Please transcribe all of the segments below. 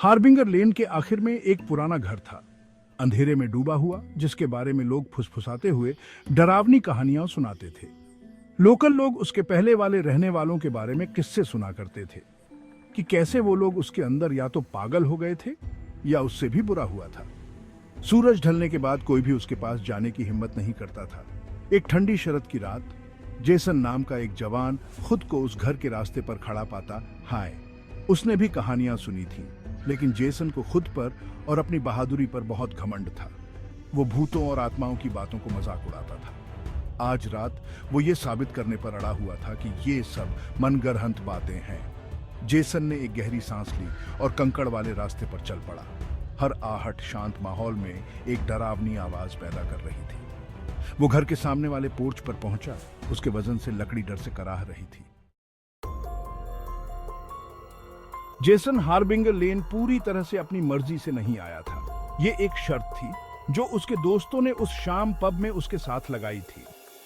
Harbinger लेन के आखिर में एक पुराना घर था, अंधेरे में डूबा हुआ, जिसके बारे में लोग फुसफुसाते हुए डरावनी कहानियां सुनाते थे। लोकल लोग उसके पहले वाले रहने वालों के बारे में किस्से सुना करते थे कि कैसे वो लोग उसके अंदर या तो पागल हो गए थे या उससे भी बुरा हुआ था। सूरज ढलने के बाद कोई भी उसके पास जाने की हिम्मत नहीं करता था। एक ठंडी शरद की रात जेसन नाम का एक जवान खुद को उस घर के रास्ते पर खड़ा पाता। हाय, उसने भी कहानियां सुनी थी, लेकिन जेसन को खुद पर और अपनी बहादुरी पर बहुत घमंड था। वो भूतों और आत्माओं की बातों को मजाक उड़ाता था। आज रात वो ये साबित करने पर अड़ा हुआ था कि ये सब मनगढ़ंत बातें हैं। जेसन ने एक गहरी सांस ली और कंकड़ वाले रास्ते पर चल पड़ा। हर आहट शांत माहौल में एक डरावनी आवाज पैदा कर रही थी। वो घर के सामने वाले पोर्च पर पहुंचा। उसके वजन से लकड़ी डर से कराह रही थी। जेसन हार्बिंगर लेन पूरी तरह से अपनी मर्जी से नहीं आया था। ये एक शर्त थी जो उसके दोस्तों ने उस शाम पब में उसके साथ लगाई थी।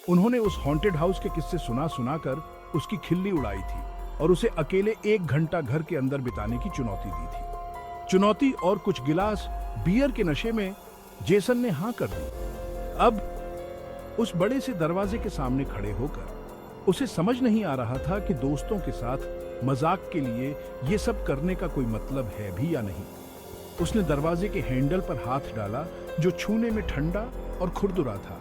उन्होंने उस हॉन्टेड हाउस के किस्से सुना सुनाकर उसकी खिल्ली उड़ाई थी और उसे अकेले 1 घंटा घर के अंदर बिताने की चुनौती दी थी। चुनौती और कुछ गिलास बियर के नशे में जेसन ने हां कर दी। अब उस बड़े से दरवाजे के सामने खड़े होकर उसे समझ नहीं आ रहा था कि दोस्तों के साथ मजाक के लिए ये सब करने का कोई मतलब है भी या नहीं। उसने दरवाजे के हैंडल पर हाथ डाला, जो छूने में ठंडा और खुरदुरा था।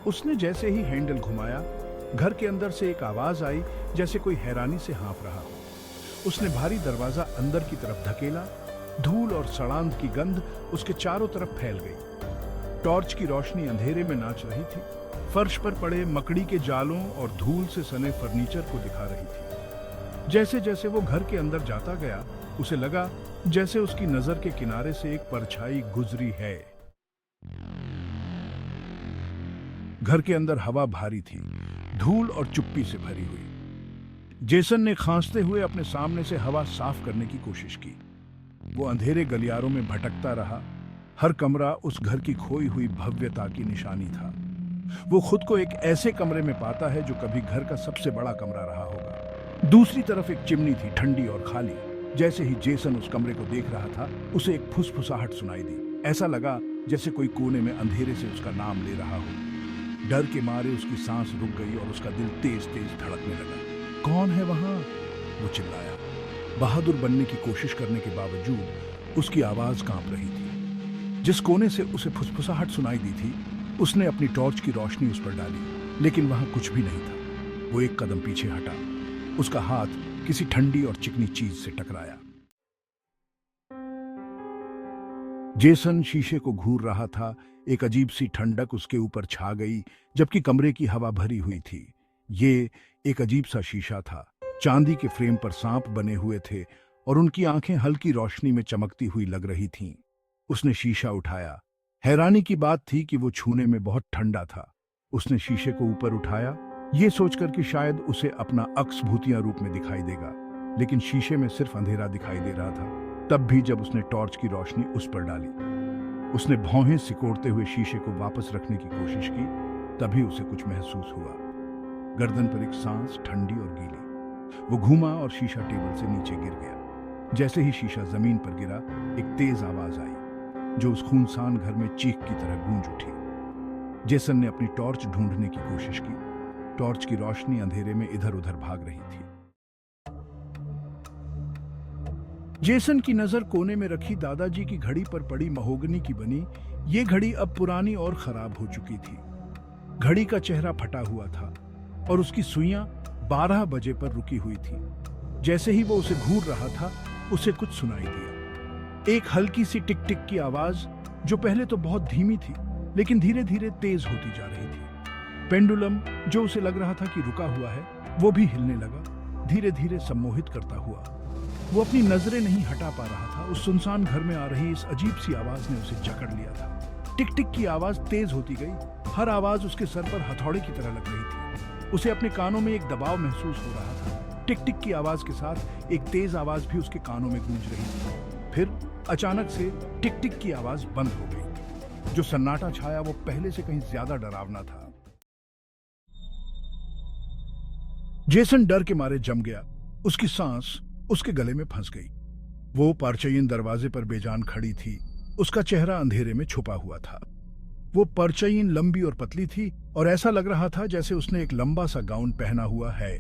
उसने जैसे ही हैंडल घुमाया, घर के अंदर से एक आवाज आई, जैसे कोई हैरानी से हाँफ रहा हो। उसने भारी दरवाजा अंदर की तरफ धकेला। धूल और सड़ांध की गंध उसके चारों तरफ फैल गई। टॉर्च की रोशनी अंधेरे में नाच रही थी, फर्श पर पड़े मकड़ी के जालों और धूल से सने फर्नीचर को दिखा रही थी। जैसे जैसे वो घर के अंदर जाता गया, उसे लगा जैसे उसकी नजर के किनारे से एक परछाई गुजरी है। घर के अंदर हवा भारी थी, धूल और चुप्पी से भरी हुई। जेसन ने खांसते हुए अपने सामने से हवा साफ करने की कोशिश की। वो अंधेरे गलियारों में भटकता रहा। हर कमरा उस घर की खोई हुई भव्यता की निशानी था। वो खुद को एक ऐसे कमरे में पाता है जो कभी घर का सबसे बड़ा कमरा रहा होगा। दूसरी तरफ एक चिमनी थी, ठंडी और खाली। जैसे ही जेसन उस कमरे को देख रहा था, उसे एक फुसफुसाहट सुनाई दी। ऐसा लगा जैसे कोई कोने में अंधेरे से उसका नाम ले रहा हो। डर के मारे उसकी सांस रुक गई और उसका दिल तेज तेज धड़कने लगा। कौन है वहां? वो चिल्लाया। बहादुर बनने की कोशिश करने के बावजूद उसकी आवाज कांप रही थी। जिस कोने से उसे फुसफुसाहट सुनाई दी थी, उसने अपनी टॉर्च की रोशनी उस पर डाली, लेकिन वहां कुछ भी नहीं था। वो एक कदम पीछे हटा। उसका हाथ किसी ठंडी और चिकनी चीज से टकराया। जेसन शीशे को घूर रहा था। एक अजीब सी ठंडक उसके ऊपर छा गई, जबकि कमरे की हवा भरी हुई थी। ये एक अजीब सा शीशा था। चांदी के फ्रेम पर सांप बने हुए थे और उनकी आंखें हल्की रोशनी में चमकती हुई लग रही थीं। उसने शीशा उठाया। हैरानी की बात थी कि वो छूने में बहुत ठंडा था। उसने शीशे को ऊपर उठाया, ये सोचकर कि शायद उसे अपना अक्स भूतिया रूप में दिखाई देगा, लेकिन शीशे में सिर्फ अंधेरा दिखाई दे रहा था। तब भी जब उसने टॉर्च की रोशनी उस पर डाली, उसने भौहें सिकोड़ते हुए शीशे को वापस रखने की कोशिश की। तभी उसे कुछ महसूस हुआ। गर्दन पर एक सांस, ठंडी और गीली। वो घूमा और शीशा टेबल से नीचे गिर गया। जैसे ही शीशा जमीन पर गिरा, एक तेज आवाज आई जो उस खूनसान घर में चीख की तरह गूंज उठी। जेसन ने अपनी टॉर्च ढूंढने की कोशिश की। टॉर्च की रोशनी अंधेरे में इधर उधर भाग रही थी। जेसन की नजर कोने में रखी दादाजी की घड़ी पर पड़ी। महोगनी की बनी ये घड़ी अब पुरानी और खराब हो चुकी थी। घड़ी का चेहरा फटा हुआ था और उसकी सुइयां 12 बजे पर रुकी हुई थी। जैसे ही वो उसे घूर रहा था, उसे कुछ सुनाई दिया। एक हल्की सी टिक टिक की आवाज, जो पहले तो बहुत धीमी थी लेकिन धीरे धीरे तेज होती जा रही थी। पेंडुलम, जो उसे लग रहा था कि रुका हुआ है, वो भी हिलने लगा, धीरे धीरे सम्मोहित करता हुआ। वो अपनी नजरें नहीं हटा पा रहा था। उस सुनसान घर में आ रही इस अजीब सी आवाज ने उसे जकड़ लिया था। टिक टिक की आवाज तेज होती गई। हर आवाज उसके सर पर हथौड़े की तरह लग रही थी। उसे अपने कानों में एक दबाव महसूस हो रहा था। टिक टिक की आवाज के साथ एक तेज आवाज भी उसके कानों में गूंज रही थी। फिर अचानक से टिक टिक की आवाज बंद हो गई। जो सन्नाटा छाया वो पहले से कहीं ज्यादा डरावना था। जेसन डर के मारे जम गया। उसकी सांस उसके गले में फंस गई। वो परचयन दरवाजे पर बेजान खड़ी थी। उसका चेहरा अंधेरे में छुपा हुआ था। वो परचयन लंबी और पतली थी और ऐसा लग रहा था जैसे उसने एक लंबा सा गाउन पहना हुआ है।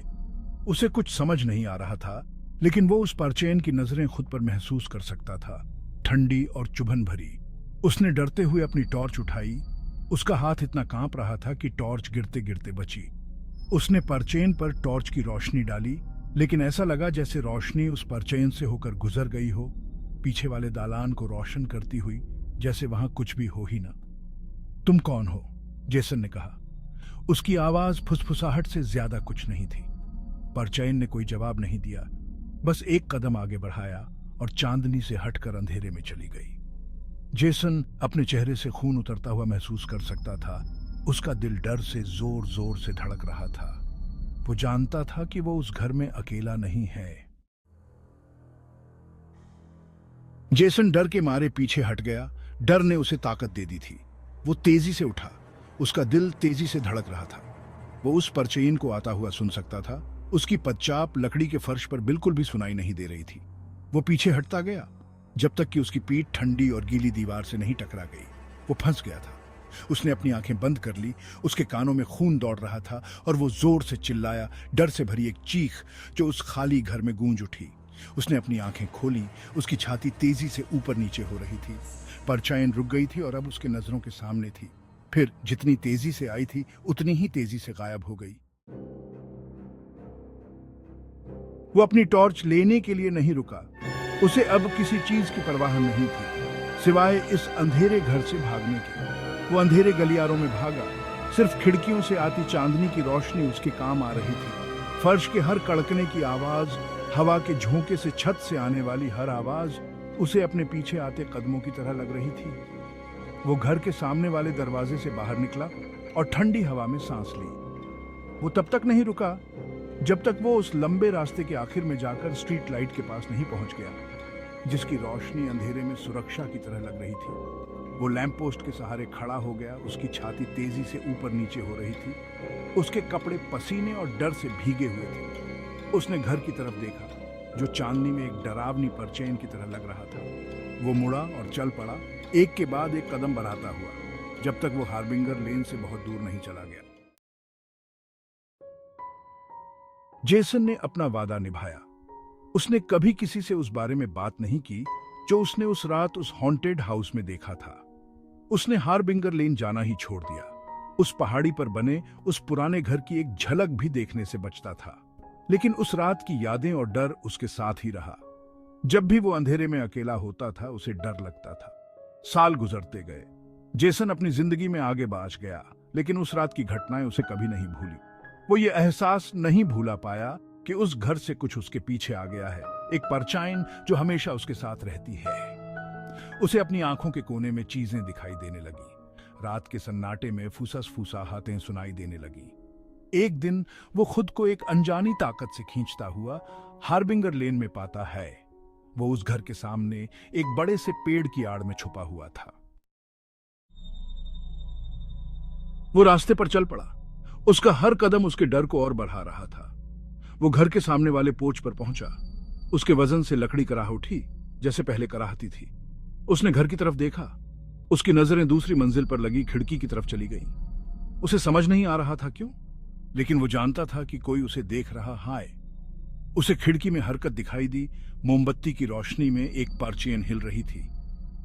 उसे कुछ समझ नहीं आ रहा था, लेकिन वो उस परचयन की नजरें खुद पर महसूस कर सकता था, ठंडी और चुभन भरी। उसने डरते हुए अपनी टॉर्च उठाई। उसका हाथ इतना कांप रहा था कि टॉर्च गिरते गिरते बची। उसने परचयन पर टॉर्च की रोशनी डाली, लेकिन ऐसा लगा जैसे रोशनी उस परचयन से होकर गुजर गई हो, पीछे वाले दालान को रोशन करती हुई, जैसे वहां कुछ भी हो ही ना। तुम कौन हो? जेसन ने कहा। उसकी आवाज फुसफुसाहट से ज्यादा कुछ नहीं थी। परचयन ने कोई जवाब नहीं दिया, बस एक कदम आगे बढ़ाया और चांदनी से हटकर अंधेरे में चली गई। जेसन अपने चेहरे से खून उतरता हुआ महसूस कर सकता था। उसका दिल डर से जोर जोर से धड़क रहा था। वो जानता था कि वो उस घर में अकेला नहीं है। जेसन डर के मारे पीछे हट गया। डर ने उसे ताकत दे दी थी। वो तेजी से उठा। उसका दिल तेजी से धड़क रहा था। वो उस परचयन को आता हुआ सुन सकता था। उसकी पदचाप लकड़ी के फर्श पर बिल्कुल भी सुनाई नहीं दे रही थी। वो पीछे हटता गया जब तक कि उसकी पीठ ठंडी और गीली दीवार से नहीं टकरा गई। वो फंस गया था। उसने अपनी आंखें बंद कर ली। उसके कानों में खून दौड़ रहा था और वो जोर से चिल्लाया, डर से भरी एक चीख जो उस खाली घर में गूंज उठी। उसने अपनी आंखें खोली। उसकी छाती तेजी से ऊपर नीचे हो रही थी। परचयन रुक गई थी और अब उसके नजरों के सामने थी। फिर जितनी तेजी से आई थी उतनी ही तेजी से गायब हो गई। वो अपनी टॉर्च लेने के लिए नहीं रुका। उसे अब किसी चीज की परवाह नहीं थी सिवाय इस अंधेरे घर से भागने की। वो अंधेरे गलियारों में भागा। सिर्फ खिड़कियों से आती चांदनी की रोशनी उसके काम आ रही थी। फर्श के हर कड़कने की आवाज, हवा के झोंके से छत से आने वाली हर आवाज उसे अपने पीछे आते कदमों की तरह लग रही थी। वो घर के सामने वाले दरवाजे से बाहर निकला और ठंडी हवा में सांस ली। वो तब तक नहीं रुका जब तक वो उस लंबे रास्ते के आखिर में जाकर स्ट्रीट लाइट के पास नहीं पहुंच गया, जिसकी रोशनी अंधेरे में सुरक्षा की तरह लग रही थी। वो लैंप पोस्ट के सहारे खड़ा हो गया। उसकी छाती तेजी से ऊपर नीचे हो रही थी। उसके कपड़े पसीने और डर से भीगे हुए थे। उसने घर की तरफ देखा जो चांदनी में एक डरावनी परचयन की तरह लग रहा था। वो मुड़ा और चल पड़ा, एक के बाद एक कदम बढ़ाता हुआ, जब तक वो हार्बिंगर लेन से बहुत दूर नहीं चला गया। जेसन ने अपना वादा निभाया। उसने कभी किसी से उस बारे में बात नहीं की जो उसने उस रात उस हॉन्टेड हाउस में देखा था। उसने हार्बिंगर लेन जाना ही छोड़ दिया। उस पहाड़ी पर बने उस पुराने घर की एक झलक भी देखने से बचता था, लेकिन उस रात की यादें और डर उसके साथ ही रहा। जब भी वो अंधेरे में अकेला होता था उसे डर लगता था। साल गुजरते गए। जेसन अपनी जिंदगी में आगे बढ़ गया, लेकिन उस रात की घटनाएं उसे कभी नहीं भूली। वो ये एहसास नहीं भूला पाया कि उस घर से कुछ उसके पीछे आ गया है, एक परछाई जो हमेशा उसके साथ रहती है। उसे अपनी आंखों के कोने में चीजें दिखाई देने लगी। रात के सन्नाटे में फुसस फुसाहटें सुनाई देने लगी। एक दिन वो खुद को एक अनजानी ताकत से खींचता हुआ हार्बिंगर लेन में पाता है। वो उस घर के सामने एक बड़े से पेड़ की आड़ में छुपा हुआ था। वो रास्ते पर चल पड़ा। उसका हर कदम उसके डर को और बढ़ा रहा था। वो घर के सामने वाले पोर्च पर पहुंचा। उसके वजन से लकड़ी कराह उठी जैसे पहले कराहती थी। उसने घर की तरफ देखा। उसकी नजरें दूसरी मंजिल पर लगी खिड़की की तरफ चली गईं। उसे समझ नहीं आ रहा था क्यों, लेकिन वो जानता था कि कोई उसे देख रहा है। उसे खिड़की में हरकत दिखाई दी। मोमबत्ती की रोशनी में एक परचयन हिल रही थी।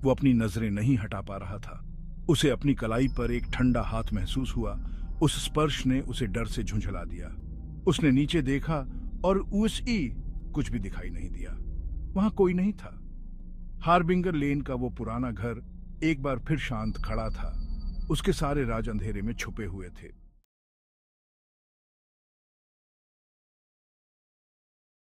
वो अपनी नजरें नहीं हटा पा रहा था। उसे अपनी कलाई पर एक ठंडा हाथ महसूस हुआ। उस स्पर्श ने उसे डर से झुंझला दिया। उसने नीचे देखा और कुछ भी दिखाई नहीं दिया। वहां कोई नहीं था। हार्बिंगर लेन का वो पुराना घर एक बार फिर शांत खड़ा था। उसके सारे राज अंधेरे में छुपे हुए थे।